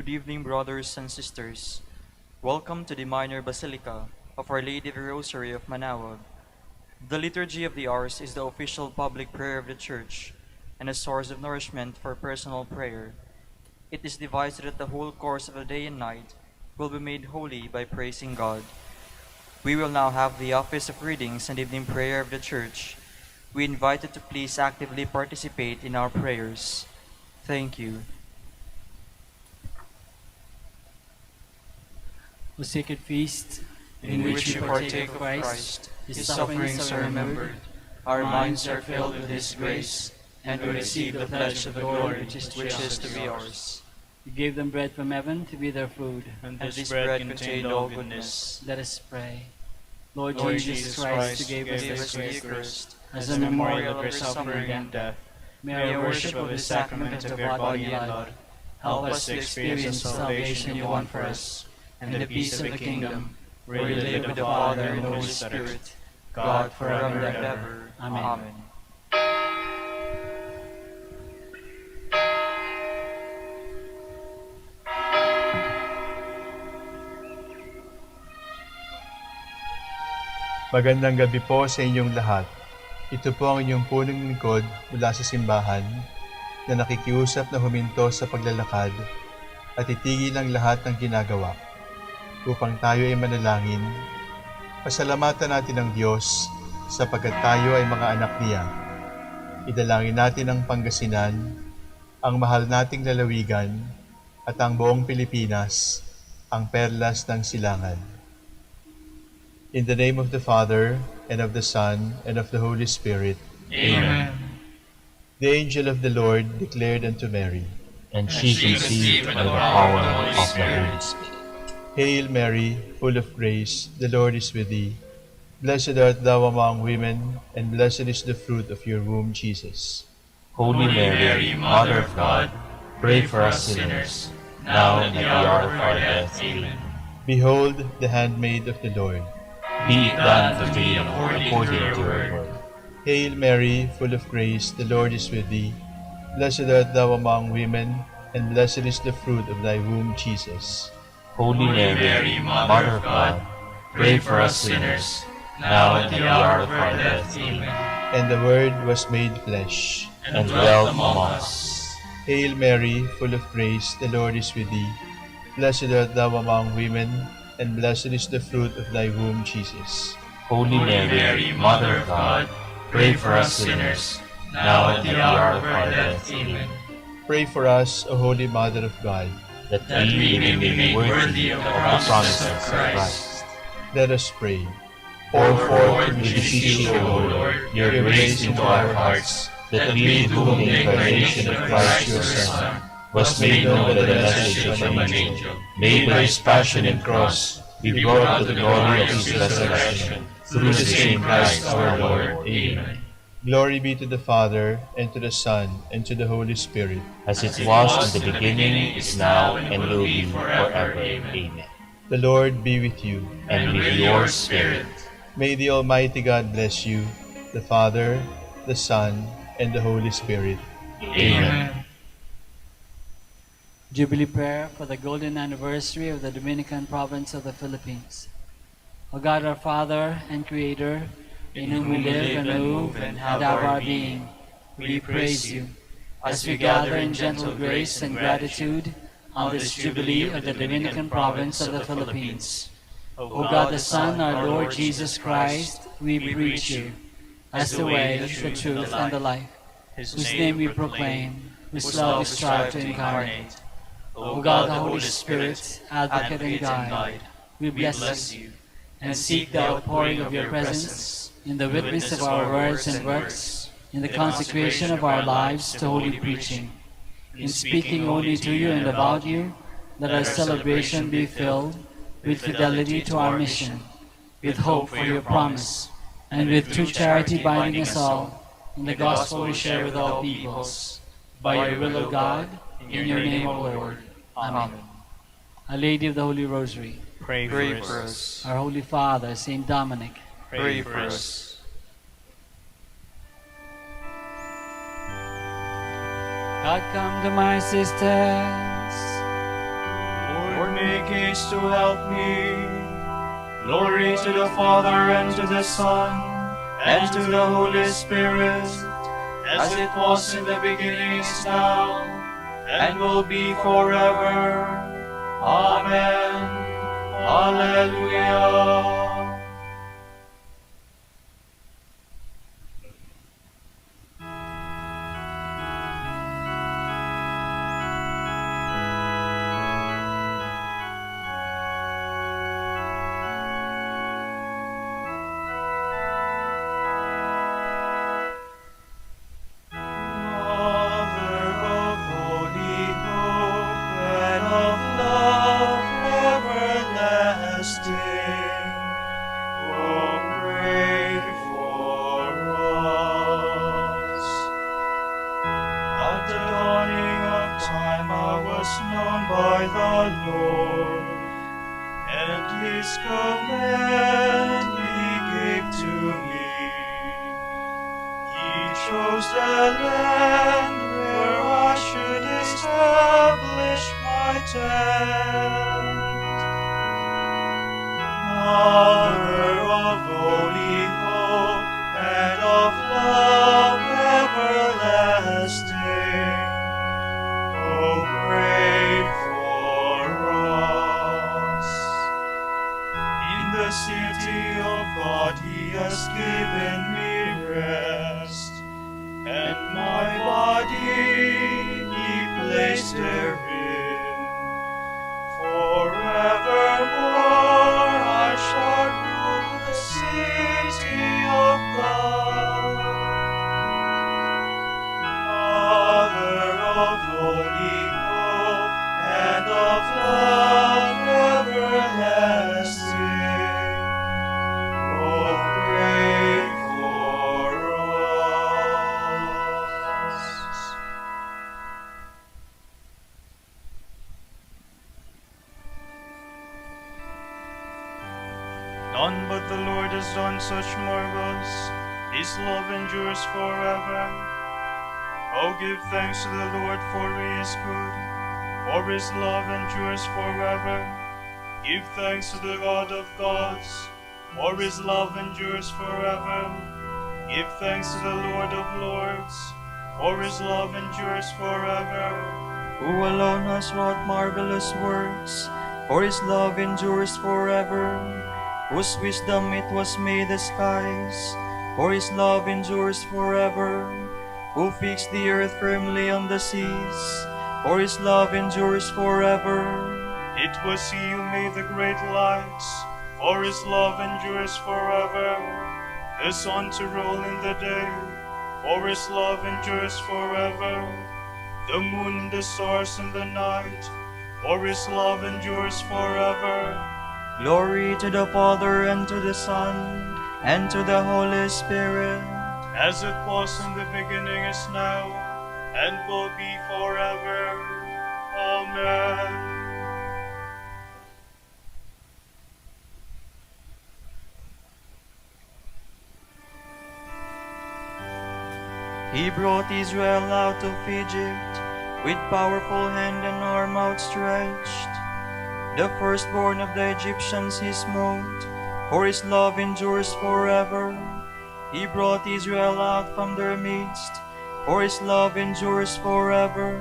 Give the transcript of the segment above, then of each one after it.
Good evening, brothers and sisters. Welcome to the Minor Basilica of Our Lady of the Rosary of Manaoag. The Liturgy of the Hours is the official public prayer of the Church and a source of nourishment for personal prayer. It is devised so that the whole course of the day and night will be made holy by praising God. We will now have the office of readings and evening prayer of the Church. We invite you to please actively participate in our prayers. Thank you. O sacred feast, In which we partake of Christ, His sufferings are remembered, our minds are filled with His grace, and we receive the pledge of the glory which is to be ours. you gave them bread from heaven to be their food. And this bread contained all goodness. Let us pray. Lord Lord Jesus Christ, who gave us the this gift Eucharist as a memorial of your suffering and death, may our worship of the sacrament of your body and blood help us to experience the salvation you won for us, and the peace of the kingdom, where you live with the Father and the Holy Spirit, God forever and ever. Amen. Magandang gabi po sa inyong lahat. Ito po ang inyong punong lingkod mula sa simbahan na nakikiusap na huminto sa paglalakad at itigil ang lahat ng ginagawa upang tayo ay manalangin. Pasalamatan natin ang Diyos sapagkat tayo ay mga anak niya. Idalangin natin ang Pangasinan, ang mahal nating lalawigan at ang buong Pilipinas, ang perlas ng silangan. In the name of the Father, and of the Son, and of the Holy Spirit. Amen. The angel of the Lord declared unto Mary, And she conceived by the power of the Holy Spirit. Hail Mary, full of grace, the Lord is with thee. Blessed art thou among women, and blessed is the fruit of your womb, Jesus. Holy Mary, Mother of God, pray for us sinners, now and at the hour of our death. Amen. Behold, the handmaid of the Lord. Be it done to me according to your word. Hail Mary, full of grace, the Lord is with thee. Blessed art thou among women, and blessed is the fruit of thy womb, Jesus. Holy Mary, Mother of God, pray for us sinners, now and at the hour of our death. Amen. And the Word was made flesh, And dwelt among us. Hail Mary, full of grace, the Lord is with thee. Blessed art thou among women, and blessed is the fruit of thy womb, Jesus. Holy Mary, Mother of God, pray for us sinners, now and at the hour of our death. Amen. Pray for us, O Holy Mother of God. That we may be made worthy of the promises of Christ. Let us pray. Pour forth, we beseech you, O Lord, your grace into our hearts, that we, to whom the incarnation of Christ your Son was made known by the message of an angel, made by his passion and cross, be brought to the glory of his resurrection, through the same Christ our Lord. Amen. Glory be to the Father, and to the Son, and to the Holy Spirit. As it was in the beginning, is now, and will be forever. Amen. The Lord be with you. And with your spirit. May the Almighty God bless you, the Father, the Son, and the Holy Spirit. Amen. Jubilee prayer for the golden anniversary of the Dominican province of the Philippines. O God, our Father and Creator, in whom we live and move and have our being, we praise you as we gather in gentle grace and gratitude on this Jubilee of the Dominican province of the Philippines. O God, the Son, our Lord Jesus Christ, we preach you as the way, the truth, and the life, whose name we proclaim, whose love we strive to incarnate. O God, the Holy Spirit, advocate and guide, we bless you and seek the outpouring of your presence in the witness of our words and works, in the consecration of our lives to holy preaching. In speaking only to you and about you, let our celebration be filled with fidelity to our mission, with hope for your promise, and with true charity binding us all in the gospel we share with all peoples. By your will, O God, in your name, O Lord. Amen. Our Lady of the Holy Rosary, Pray for us. our Holy Father, Saint Dominic, Pray for us. God, come to my assistance. make haste to help me. Glory to the Father, and to the Son, and to the Holy Spirit, as it was in the beginning, is now, and will be forever. Amen. Hallelujah. None but the Lord has done such marvels. His love endures forever. Oh, give thanks to the Lord, for he is good, for his love endures forever. Give thanks to the God of gods, for his love endures forever. Give thanks to the Lord of lords, for his love endures forever. Who alone has wrought marvelous works, for his love endures forever. Whose wisdom it was made the skies, for his love endures forever. Who fixed the earth firmly on the seas, for his love endures forever. It was he who made the great lights, for his love endures forever. The sun to rule in the day, for his love endures forever. The moon and the stars in the night, for his love endures forever. Glory to the Father, and to the Son, and to the Holy Spirit. As it was in the beginning, is now, and will be forever. Amen. He brought Israel out of Egypt with powerful hand and arm outstretched. The firstborn of the Egyptians he smote, for his love endures forever. He brought Israel out from their midst, for his love endures forever.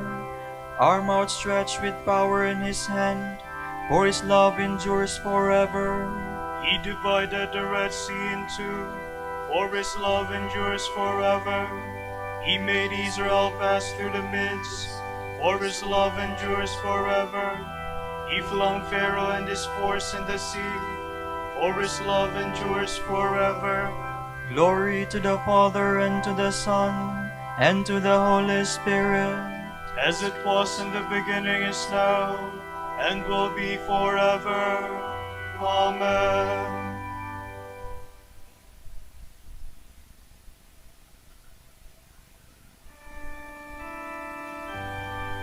Arm outstretched with power in his hand, for his love endures forever. He divided the Red Sea in two, for his love endures forever. He made Israel pass through the midst, for his love endures forever. He flung Pharaoh and his force in the sea, for his love endures forever. Glory to the Father, and to the Son, and to the Holy Spirit. As it was in the beginning, is now, and will be forever. Amen.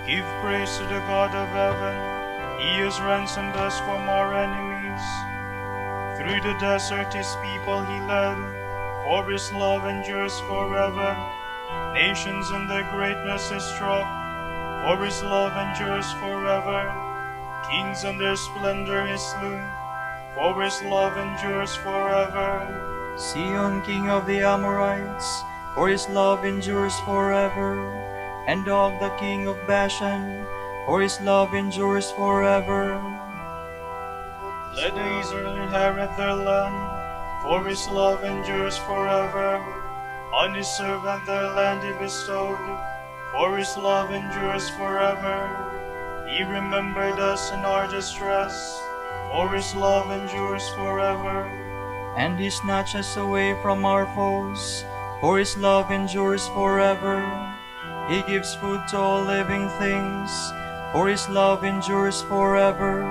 Give praise to the God of heaven. He has ransomed us from our enemies. Through the desert his people he led, for his love endures forever. Nations in their greatness he struck, for his love endures forever. Kings and their splendor he slew, for his love endures forever. Sion, king of the Amorites, for his love endures forever. And Og, the king of Bashan, for his love endures forever. Let Israel inherit their land, for his love endures forever. On his servant their land he bestowed, for his love endures forever. He remembered us in our distress, for his love endures forever. And he snatched us away from our foes, for his love endures forever. He gives food to all living things, for his love endures forever.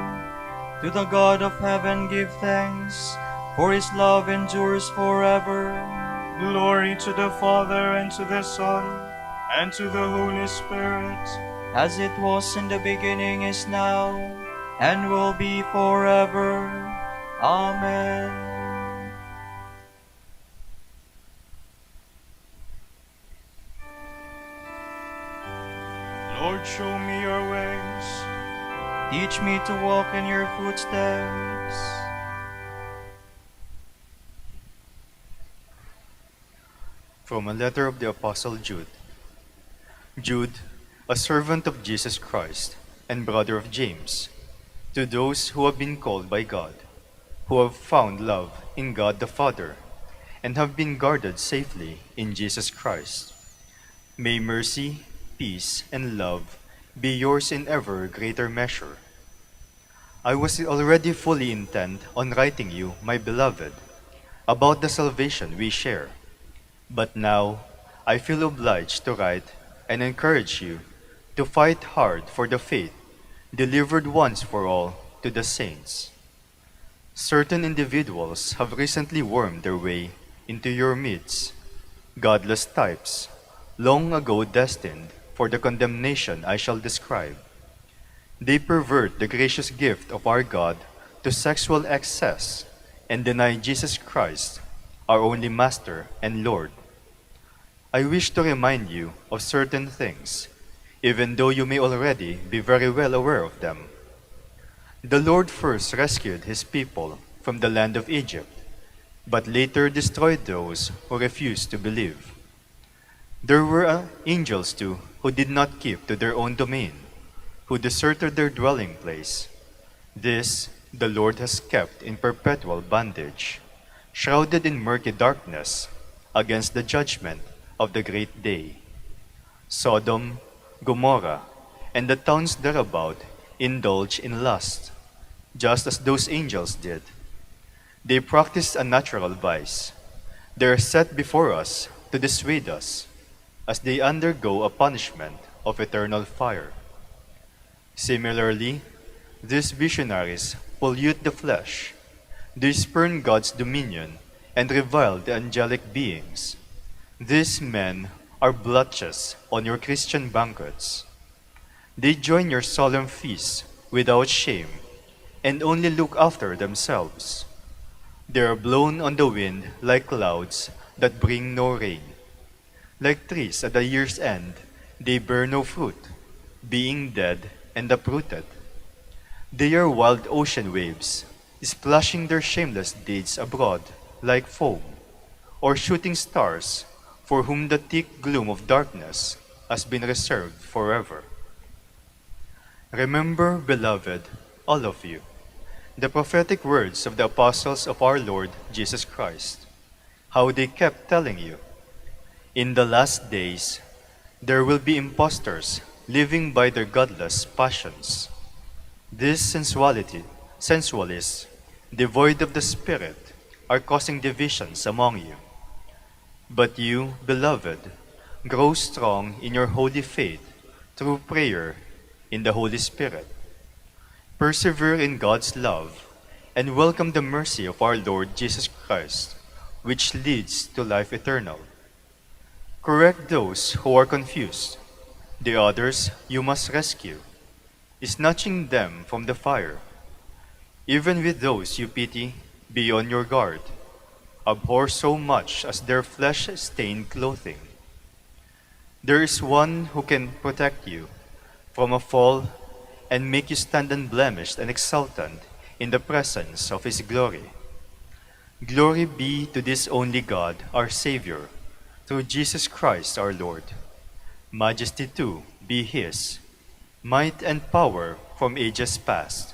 To the God of heaven give thanks, for his love endures forever. Glory to the Father, and to the Son, and to the Holy Spirit, As it was in the beginning, is now, and will be forever. Amen. Lord, show me your ways. Teach me to walk in your footsteps. From a letter of the Apostle Jude. Jude, a servant of Jesus Christ and brother of James, to those who have been called by God, who have found love in God the Father, and have been guarded safely in Jesus Christ. May mercy, peace, and love be yours in ever greater measure. I was already fully intent on writing you, my beloved, about the salvation we share. But now I feel obliged to write and encourage you to fight hard for the faith delivered once for all to the saints. Certain individuals have recently wormed their way into your midst, godless types, long ago destined for the condemnation I shall describe. They pervert the gracious gift of our God to sexual excess and deny Jesus Christ, our only Master and Lord. I wish to remind you of certain things, even though you may already be very well aware of them. The Lord first rescued his people from the land of Egypt, but later destroyed those who refused to believe. There were angels too who did not keep to their own domain, who deserted their dwelling place. This the Lord has kept in perpetual bondage, shrouded in murky darkness, against the judgment of the great day. Sodom, Gomorrah, and the towns thereabout indulge in lust, just as those angels did. They practice a natural vice. They are set before us to dissuade us, as they undergo a punishment of eternal fire. Similarly, these visionaries pollute the flesh. They spurn God's dominion and revile the angelic beings. These men are blotches on your Christian banquets. They join your solemn feasts without shame and only look after themselves. They are blown on the wind like clouds that bring no rain. Like trees at the year's end, they bear no fruit, being dead and uprooted. They are wild ocean waves, splashing their shameless deeds abroad like foam, or shooting stars for whom the thick gloom of darkness has been reserved forever. Remember, beloved, all of you, the prophetic words of the apostles of our Lord Jesus Christ, how they kept telling you, in the last days there will be impostors living by their godless passions. These sensualists, devoid of the Spirit, are causing divisions among you. But you, beloved, grow strong in your holy faith through prayer in the Holy Spirit. Persevere in God's love and welcome the mercy of our Lord Jesus Christ, which leads to life eternal. Correct those who are confused. The others you must rescue, snatching them from the fire. Even with those you pity, be on your guard. Abhor so much as their flesh-stained clothing. There is one who can protect you from a fall and make you stand unblemished and exultant in the presence of his glory. Glory be to this only God, our Savior, through Jesus Christ our Lord. Majesty too be his, might and power from ages past,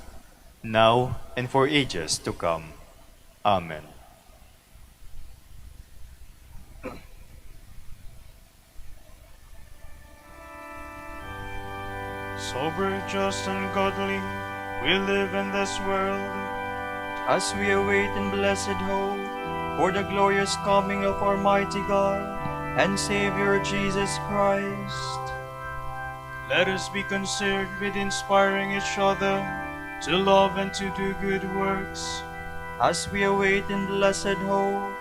now and for ages to come. Amen. Sober, just, and godly, we live in this world. As we await in blessed hope for the glorious coming of our mighty God and Savior Jesus Christ. Let us be concerned with inspiring each other to love and to do good works. As we await in blessed hope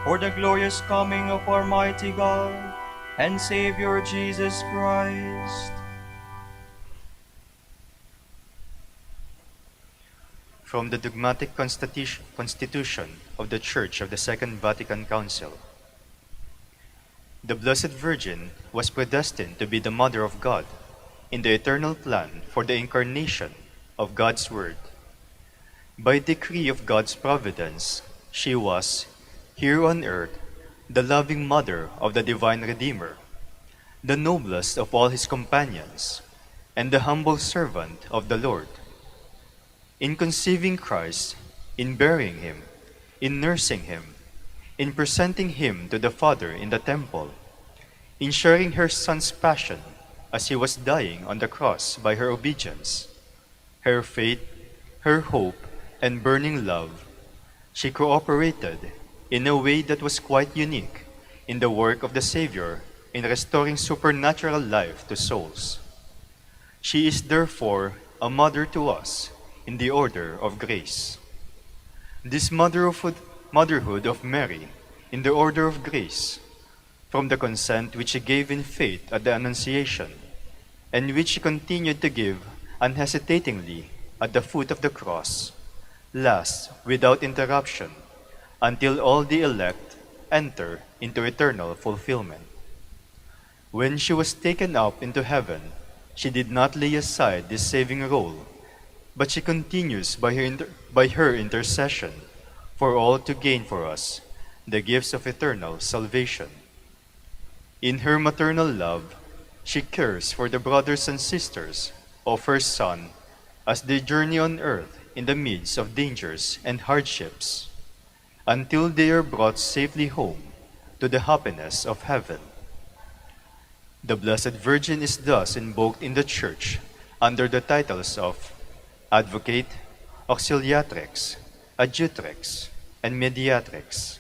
for the glorious coming of our mighty God and Savior Jesus Christ. From the dogmatic constitution of the Church of the Second Vatican Council. The Blessed Virgin was predestined to be the Mother of God in the eternal plan for the incarnation of God's Word. By decree of God's providence, she was, here on earth, the loving mother of the Divine Redeemer, the noblest of all his companions, and the humble servant of the Lord. In conceiving Christ, in bearing him, in nursing him, in presenting him to the Father in the temple, in sharing her Son's passion as he was dying on the cross by her obedience, her faith, her hope, and burning love, she cooperated in a way that was quite unique in the work of the Savior in restoring supernatural life to souls. She is therefore a mother to us in the order of grace. This motherhood of Mary in the order of grace, from the consent which she gave in faith at the Annunciation, and which she continued to give unhesitatingly at the foot of the cross, lasts without interruption until all the elect enter into eternal fulfillment. When she was taken up into heaven, she did not lay aside this saving role, but she continues by her intercession for all to gain for us the gifts of eternal salvation. In her maternal love, she cares for the brothers and sisters of her Son as they journey on earth in the midst of dangers and hardships, until they are brought safely home to the happiness of heaven. The Blessed Virgin is thus invoked in the Church under the titles of Advocate, Auxiliatrix, Adjutrix, and Mediatrix.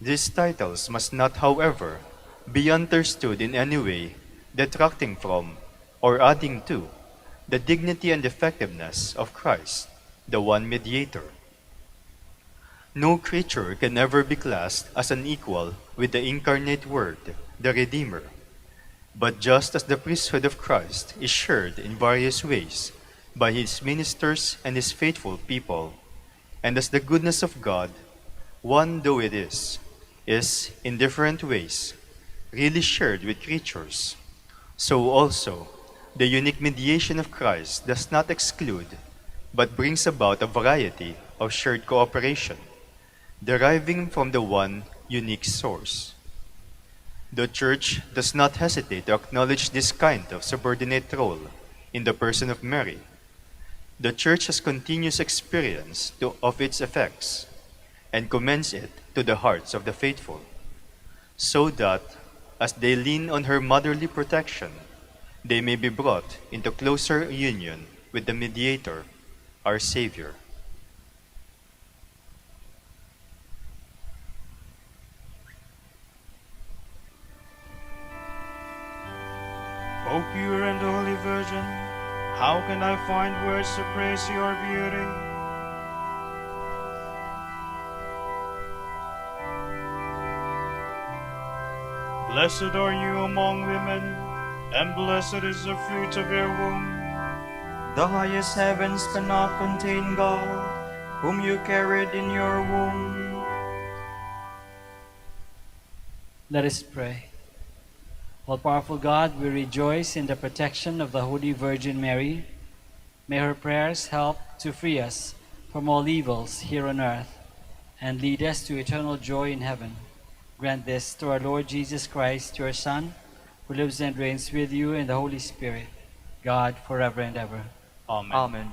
These titles must not, however, be understood in any way detracting from or adding to the dignity and effectiveness of Christ, the one mediator. No creature can ever be classed as an equal with the incarnate Word, the Redeemer. But just as the priesthood of Christ is shared in various ways by his ministers and his faithful people, and as the goodness of God, one though it is in different ways really shared with creatures, so also the unique mediation of Christ does not exclude, but brings about a variety of shared cooperation, deriving from the one unique source. The Church does not hesitate to acknowledge this kind of subordinate role in the person of Mary. The Church has continuous experience of its effects and commends it to the hearts of the faithful, so that, as they lean on her motherly protection, they may be brought into closer union with the Mediator, our Savior. O pure and holy Virgin, how can I find words to praise your beauty? Blessed are you among women, and blessed is the fruit of your womb. The highest heavens cannot contain God, whom you carried in your womb. Let us pray. All-powerful God, we rejoice in the protection of the Holy Virgin Mary, May her prayers help to free us from all evils here on earth and lead us to eternal joy in heaven. Grant this to our Lord Jesus Christ, your Son, who lives and reigns with you in the Holy Spirit, God, forever and ever. Amen. Amen.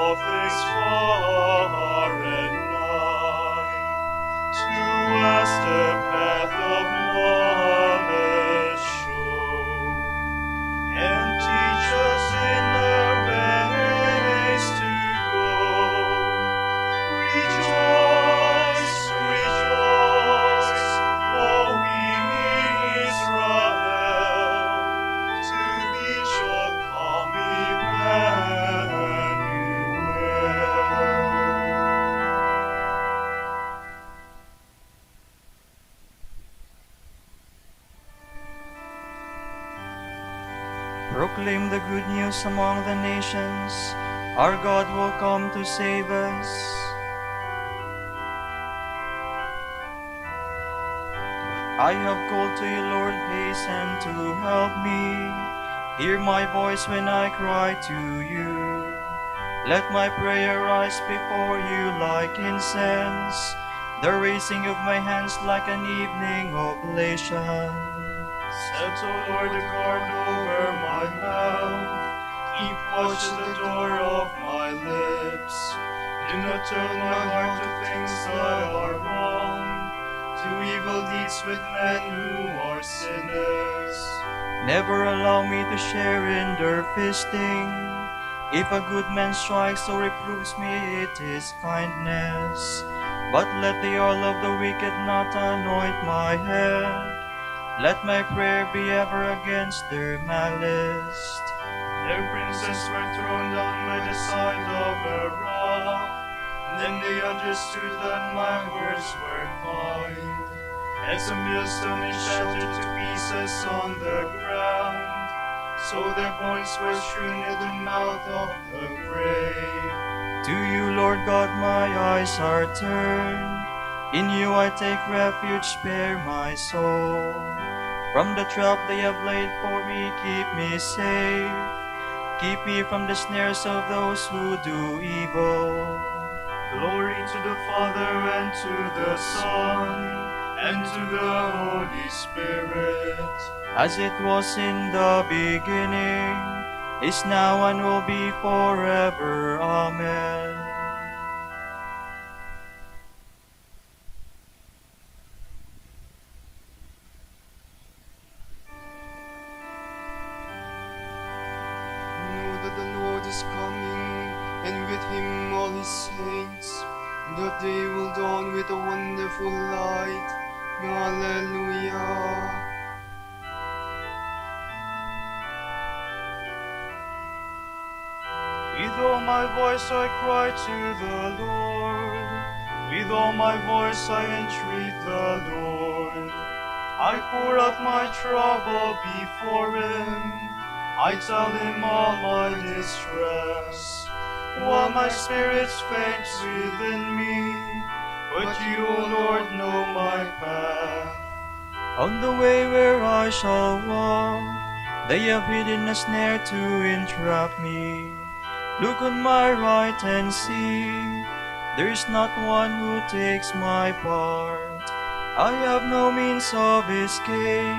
all things far and nigh, to us the path of knowledge show, and teach us in the ways to go. Rejoice, rejoice, O ye Israel, to thee shall come Emmanuel. Proclaim the good news among the nations. Our God will come to save us. I have called to you, Lord, hasten to help me. Hear my voice when I cry to you. Let my prayer rise before you like incense, the raising of my hands like an evening oblation. Set, O Lord, a guard over my mouth. Keep watch at the door of my lips. Do not turn my heart to things that are wrong, to evil deeds with men who are sinners. Never allow me to share in their feasting. If a good man strikes or reproves me, it is kindness. But let the oil of the wicked not anoint my head. Let my prayer be ever against their malice. Their princes were thrown down by the side of a rock. Then they understood that my words were kind. As a millstone is shattered to pieces on the ground, so their points were strewn in the mouth of the grave. To you, Lord God, my eyes are turned. In you I take refuge, spare my soul. From the trap they have laid for me, keep me safe. Keep me from the snares of those who do evil. Glory to the Father, and to the Son, and to the Holy Spirit. As it was in the beginning, is now, and will be forever. Amen. Know that the Lord is coming, and with him all his saints. The day will dawn with a wonderful light. Hallelujah. With all my voice I cry to the Lord. With all my voice I entreat the Lord. I pour out my trouble before him. I tell him all my distress. While my spirit faints within me, but you, O Lord, know my path. On the way where I shall walk, they have hidden a snare to entrap me. Look on my right and see, there is not one who takes my part. I have no means of escape,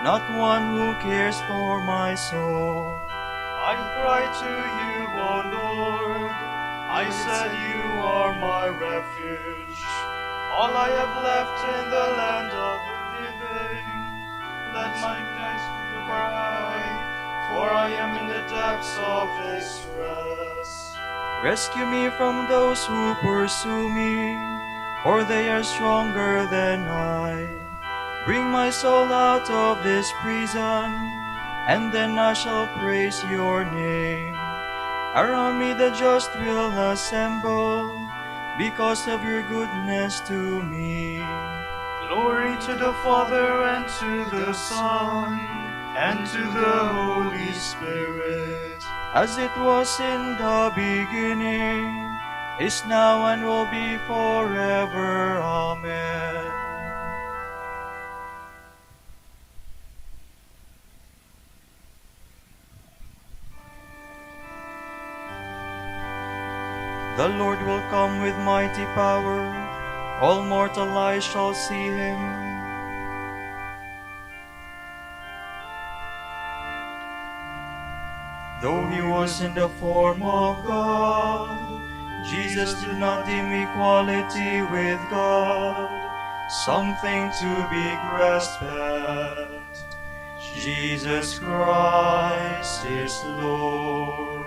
not one who cares for my soul. I cry to you, O Lord. I said you are my refuge. All I have left in the land of the living. Let my thanks cry, for I am in the depths of distress. Rescue me from those who pursue me, for they are stronger than I. Bring my soul out of this prison, and then I shall praise your name. Around me the just will assemble, because of your goodness to me. Glory to the Father, and to the Son, and to the Holy Spirit. As it was in the beginning, is now, and will be forever. Amen. The Lord will come with mighty power, all mortal eyes shall see him. Though he was was in the form of God, Jesus did not deem equality with God something to be grasped at. Jesus Christ is Lord.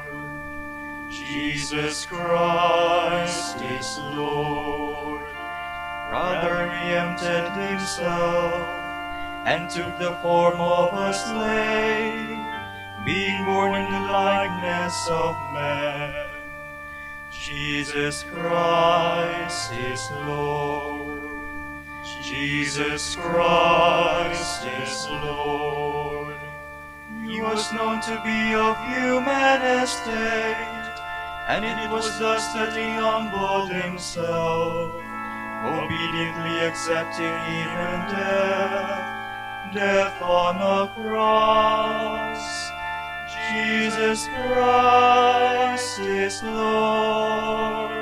Jesus Christ is Lord. Rather he emptied himself and took the form of a slave, being born in the likeness of man. Jesus Christ is Lord. Jesus Christ is Lord. He was known to be of human estate, and it was thus that he humbled himself, obediently accepting even death on a cross. Jesus Christ is Lord.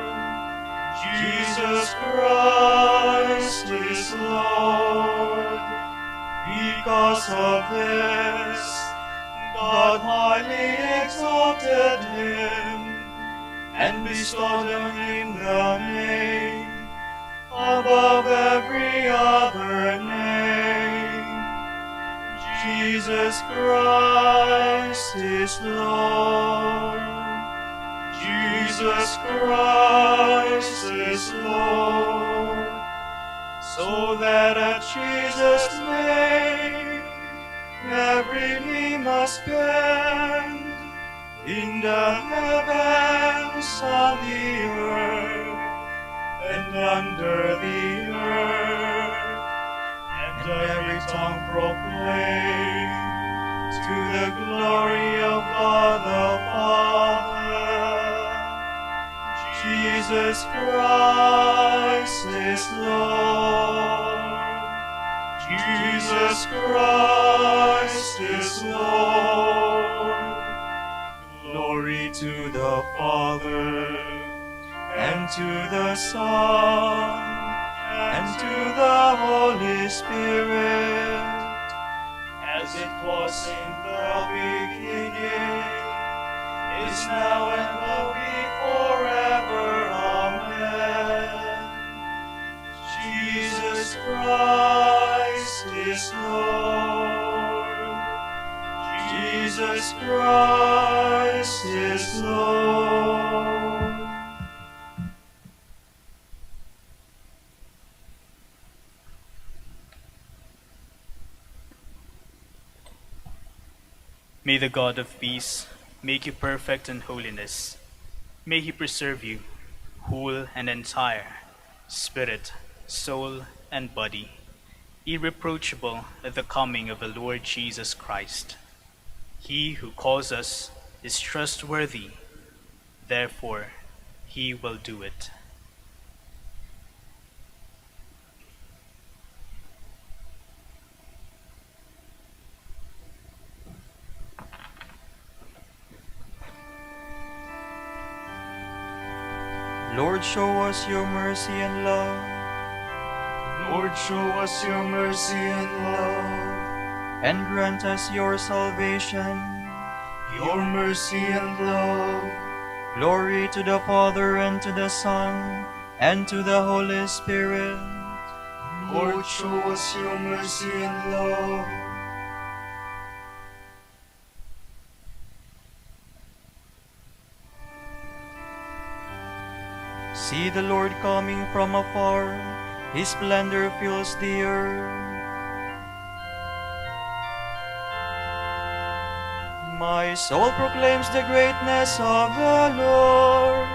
Jesus Christ is Lord. Because of this, God highly exalted him and bestowed on him the name above every other name. Jesus Christ is Lord. Jesus Christ is Lord. So that at Jesus' name every knee must bend, in the heavens, on the earth, and under the earth, and every tongue proclaim to the glory of God the Father. Jesus Christ is Lord. Jesus Christ is Lord. Glory to the Father, and to the Son, and to the Holy Spirit, as it was in the beginning, is now, and will be forever. Amen. Jesus Christ is Lord. Jesus Christ is Lord. May the God of peace make you perfect in holiness. May he preserve you, whole and entire, spirit, soul, and body, irreproachable at the coming of the Lord Jesus Christ. He who calls us is trustworthy, therefore he will do it. Lord, show us your mercy and love. Lord, show us your mercy and love, And grant us your salvation. your mercy and love. Glory to the Father, and to the Son, and to the Holy Spirit. Lord, show us your mercy and love. See the Lord coming from afar, his splendor fills the earth. My soul proclaims the greatness of the Lord.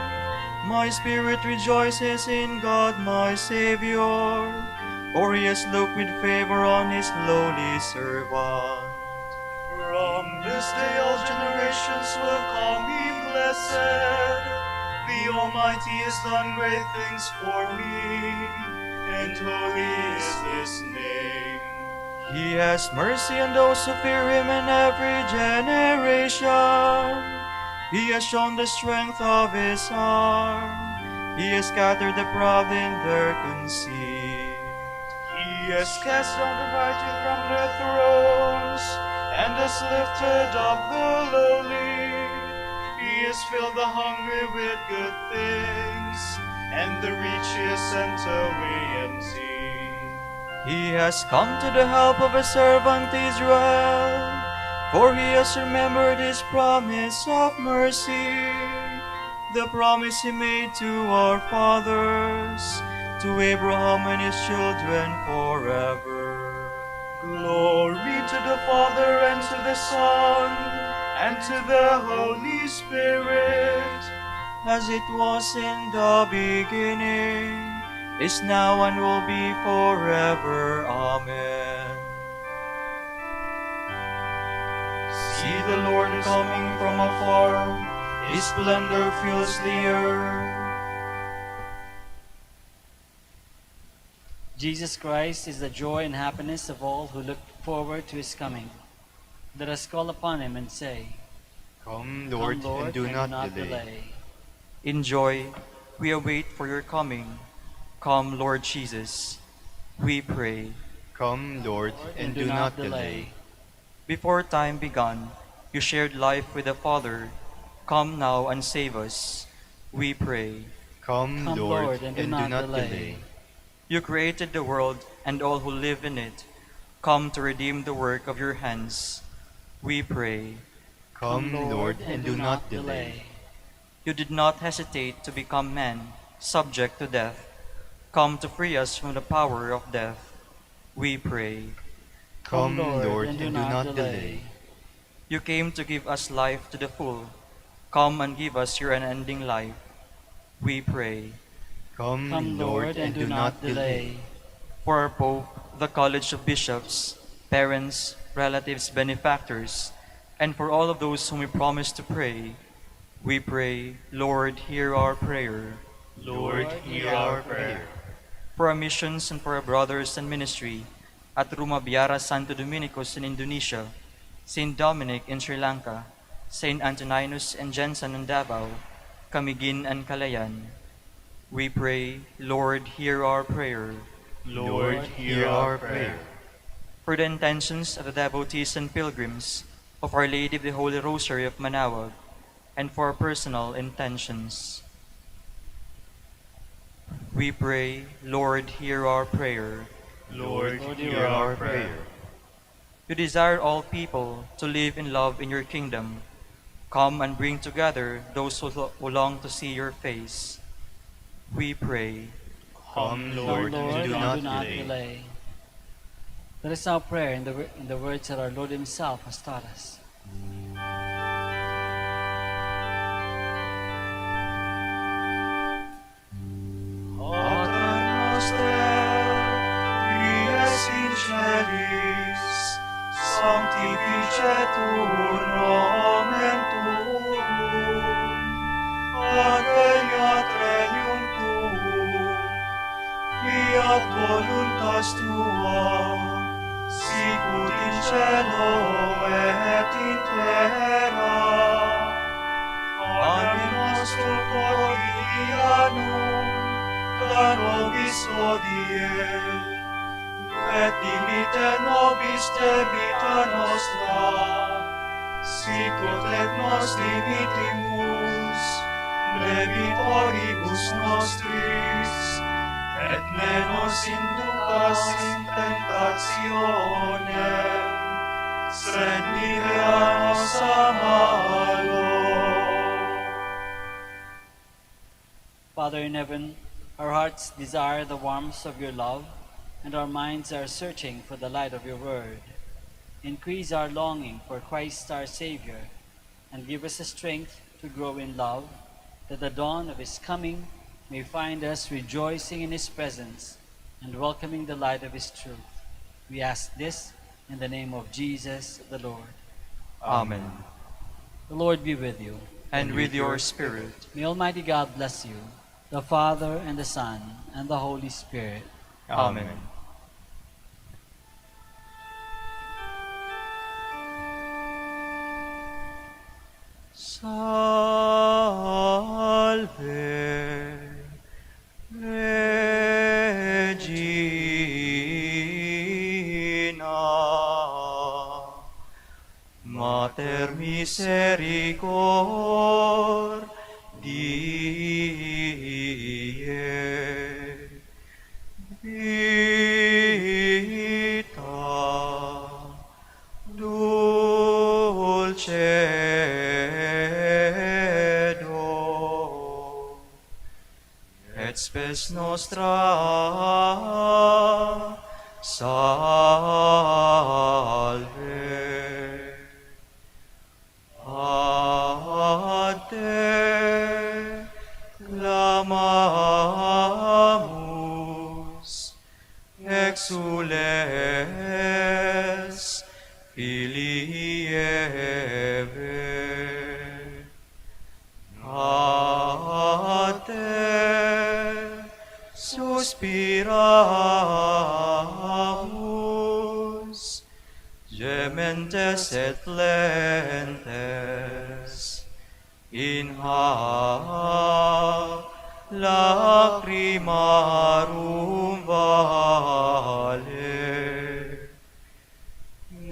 My spirit rejoices in God my Savior, for he has looked with favor on his lowly servant. From this day all generations will call me blessed. The Almighty has done great things for me, and holy is his name. He has mercy on those who fear him in every generation. He has shown the strength of his arm. He has scattered the proud in their conceit. He has cast down the mighty from their thrones, and has lifted up the lowly. has filled the hungry with good things, and the rich he has sent away empty. He has come to the help of his servant Israel, for he has remembered his promise of mercy, the promise he made to our fathers, to Abraham and his children forever. Glory to the Father, and to the Son, and to the Holy Spirit, As it was in the beginning, is now, and will be forever. Amen. See the Lord coming from afar, his splendor fills the earth. Jesus Christ is the joy and happiness of all who look forward to his coming. Let us call upon him and say, Come, Come, Lord, Lord, and do not delay. In joy, we await for your coming. Come, Lord Jesus, we pray. Come, Lord, and do not delay. Before time began, you shared life with the Father. Come now and save us, we pray. Come, Come, Lord, Lord, and do not delay. You created the world and all who live in it. Come to redeem the work of your hands, we pray. Come, Lord, and do not delay. You did not hesitate to become man, subject to death. Come to free us from the power of death, we pray. Come, Lord, and do not delay. You came to give us life to the full. Come and give us your unending life, we pray. Come, Lord, and do not delay. For our Pope, the College of Bishops, parents, relatives, benefactors, and for all of those whom we promise to pray, we pray, Lord, hear our prayer. Lord, hear our prayer. For our missions and for our brothers and ministry at Ruma Biara Santo Dominicos in Indonesia, Saint Dominic in Sri Lanka, Saint Antoninus and Jensen in Davao, Camiguin and Calayan, we pray, Lord, hear our prayer. Lord, hear our prayer. For the intentions of the devotees and pilgrims of Our Lady of the Holy Rosary of Manaoag, and for our personal intentions, we pray, Lord, hear our prayer. Lord, hear our prayer. You desire all people to live in love in your kingdom. Come and bring together those who long to see your face, we pray. Come, Come, Lord, Lord, and do and not delay. delay. Let us now pray in the words that our Lord himself has taught us. Pater noster, qui es in celis, sanctificetur nomen tuum, adveniat regnum tuum, fiat voluntas tua, sicut in cielo et in terra. Panem nostrum quotidianum da nobis hodie, et dimitte nobis debita nostra, sicut et nos dimittimus debitoribus nostris, et ne nos inducas in tentationem, sed libera nos a malo. Father in heaven, our hearts desire the warmth of your love, and our minds are searching for the light of your word. Increase our longing for Christ our Savior, and give us the strength to grow in love, that the dawn of his coming may find us rejoicing in his presence and welcoming the light of his truth. We ask this in the name of Jesus the Lord. Amen. The Lord be with you. And with your spirit. May Almighty God bless you, the Father, and the Son, and the Holy Spirit. Amen. Salve Regina, Mater misericordiae, et spes nostra, salve. A te clamamus, exules Filii Eve. A te suspiramus, gementes et lentes, in hac lacrimarum vale.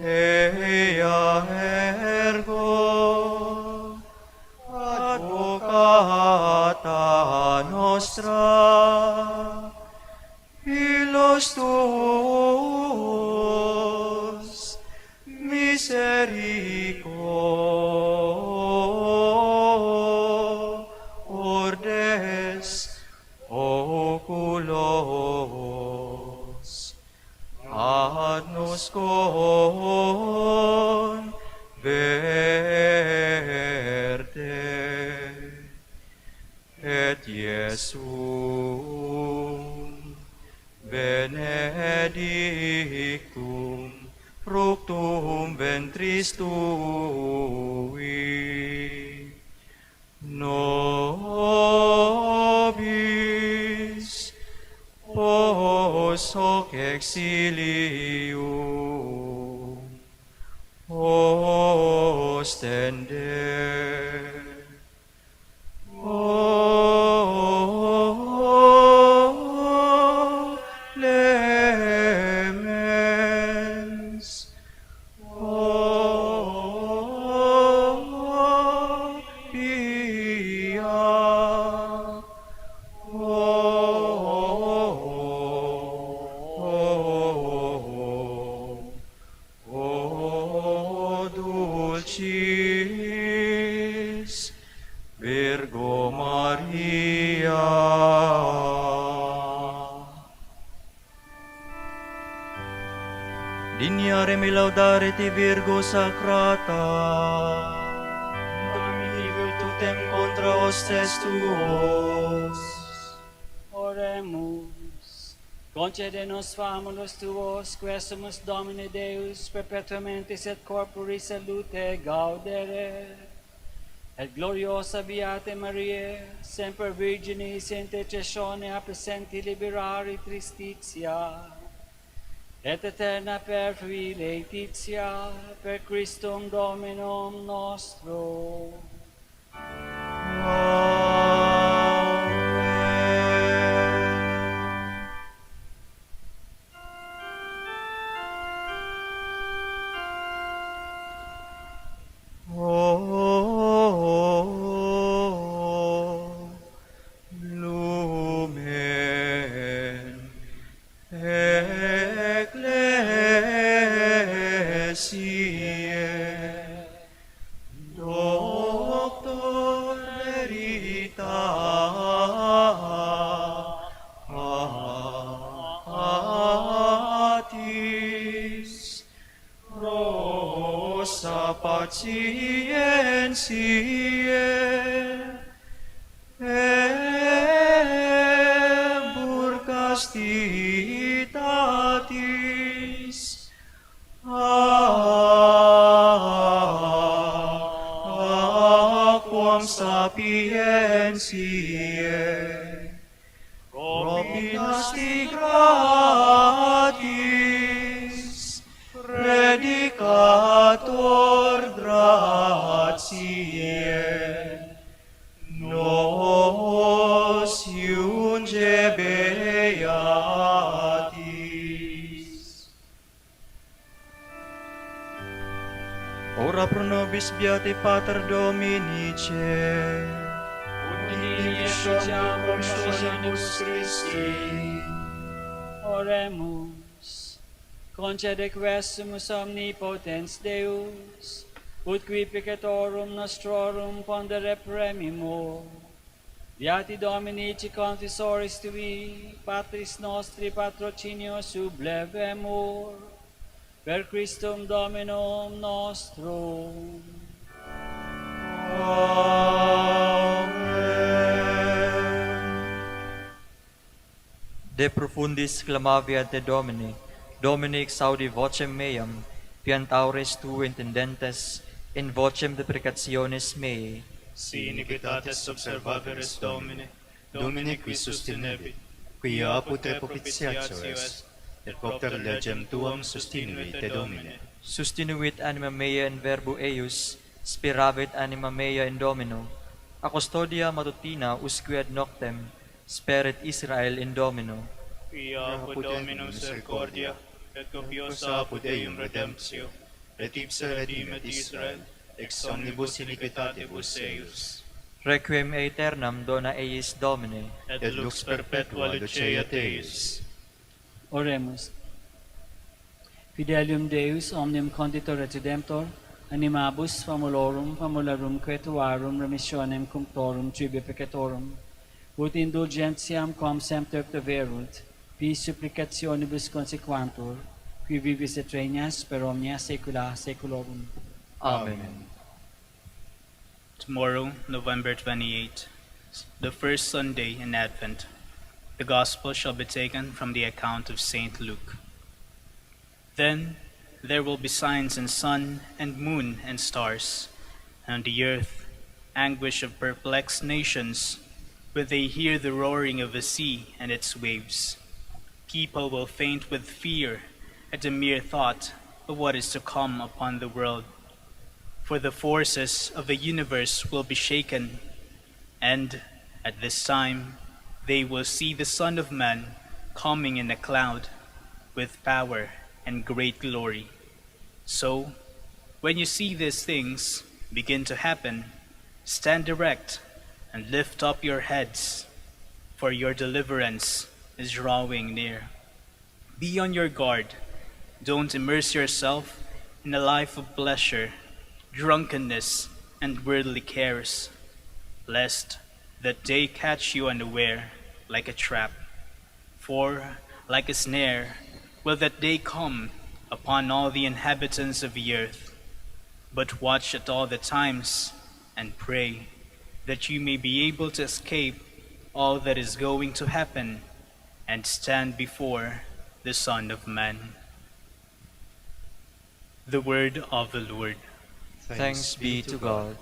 Ea ergo advocata nostra, illos tuos misericordes oculos ad nos converte, et Iesum benedictum fructum ventris tui, nobis post hoc exilium ostende. O clemens, o pia, o dulcis Virgo Maria. Dignare me laudare te Virgo Sacrata, Domini virtutem contra hostes tuos. Oremus. Concede nos famulus tuos, quesumus Domine Deus, perpetuamente et corpori salute gaudere. Et gloriosa Beate Maria, semper Virginis intercessione a presenti liberari tristitia, et eterna perfui laetitia, per Christum Dominum nostrum. Amen. O lumen ecclesiae, doctor veritatis, rosa patientiae, ebur castitatis, aquam sapientiae, propinasti gratis, predicator gratiae, nos iunge beatis. Ora pro nobis beati Pater Dominice, Oremus. Concede quesumus omnipotens Deus, ut qui peccatorum nostrorum pondere premimo, Beati Domini Confisoris Tui, Patris Nostri Patrocinio sublevemur, per Christum Dominum nostrum. De profundis clamavi te Domini, Domini exaudi vocem meam, piantaures tu intendentes, in vocem deprecationis mei. Si iniquitates observaveris Domine, Domine qui sustinebit, qui apud te propitiatio est, et propter legem tuam sustinuit te Domine. Sustinuit anima mea in verbo eius, spiravit anima mea in Domino. A custodia matutina usque ad noctem, sperit Israel in Domino. Quia apud Dominum misericordia, et copiosa apud Deum redemptio, et ipse redimet Israel, ex omnibus iniquitatibus eius. Requiem aeternam dona eis Domine. Et lux perpetua luceat eius. Oremus. Fidelium Deus omnium conditor et redemptor, animabus famulorum famularum quetuarum remissionem cunctorum tribi peccatorum, ut indulgentiam quam semper perverunt, vis supplicationibus consequantur, qui vivis et regnas per omnia saecula saeculorum. Amen. Tomorrow, November 28, the first Sunday in Advent, the Gospel shall be taken from the account of St. Luke. Then there will be signs in sun and moon and stars, and on the earth anguish of perplexed nations, when they hear the roaring of the sea and its waves. People will faint with fear at the mere thought of what is to come upon the world. For the forces of the universe will be shaken, and at this time they will see the Son of Man coming in a cloud with power and great glory. So, when you see these things begin to happen, stand erect and lift up your heads, for your deliverance is drawing near. Be on your guard. Don't immerse yourself in a life of pleasure, drunkenness, and worldly cares, lest that day catch you unaware like a trap. For, like a snare, will that day come upon all the inhabitants of the earth. But watch at all the times, and pray that you may be able to escape all that is going to happen, and stand before the Son of Man. The word of the Lord. Thanks be to God.